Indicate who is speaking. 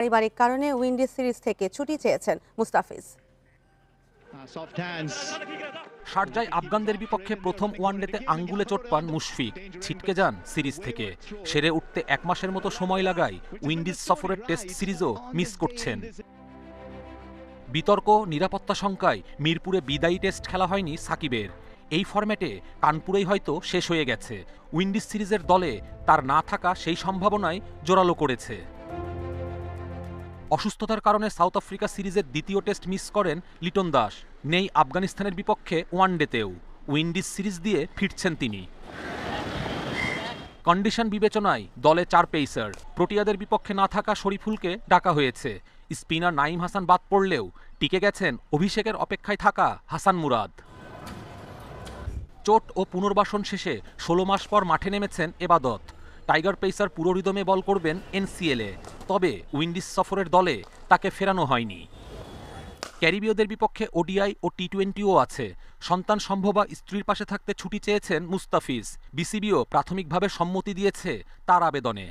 Speaker 1: পারিবারিক কারণে Windies series থেকে ছুটি চেয়েছেন মুস্তাফিজ।
Speaker 2: শারজায় আফগানদের বিপক্ষে প্রথম ওয়ানডেতে আঙ্গুলে চোট পান মুশফিক, ছিটকে যান সিরিজ থেকে। সেরে উঠতে 1 মাসের মতো সময় লাগায় উইন্ডিজ সফরের টেস্ট সিরিজও মিস করছেন। বিতর্ক, নিরাপত্তা শঙ্কায় মিরপুরে বিদায়ী টেস্ট খেলা হয়নি সাকিবের। এই ফরম্যাটে কানপুরেই হয়তো শেষ হয়ে গেছে। উইন্ডিজ সিরিজের দলে তার না থাকা সেই সম্ভাবনায় জোরালো করেছে। অসুস্থতার কারণে সাউথ আফ্রিকা সিরিজের দ্বিতীয় টেস্ট মিস করেন লিটন দাস। নেই আফগানিস্তানের বিপক্ষে ওয়ানডেতেও। উইন্ডিজ সিরিজ দিয়ে ফিরছেন তিনি। কন্ডিশন বিবেচনায় দলে 4 পেসার। প্রোটিয়াদের বিপক্ষে না থাকা শরীফুলকে ডাকা হয়েছে। স্পিনার নাঈম হাসান বাদ পড়লেও টিকে গেছেন অভিষেকের অপেক্ষায় থাকা হাসান মুরাদ। চোট ও পুনর্বাসন শেষে 16 মাস পর মাঠে নেমেছেন এবাদত। টাইগার পেসার পুরো রিদমে বল করবেন এনসিএলে। তবে উইন্ডিজ সফরের দলে তাকে ফেরানো হয়নি। ক্যারিবীয়দের বিপক্ষে ওডিআই ও টি20ও আছে। সন্তান সম্ভবা স্ত্রীর পাশে থাকতে ছুটি চেয়েছেন মুস্তাফিজ। বিসিবিও প্রাথমিকভাবে সম্মতি দিয়েছে তার আবেদনে।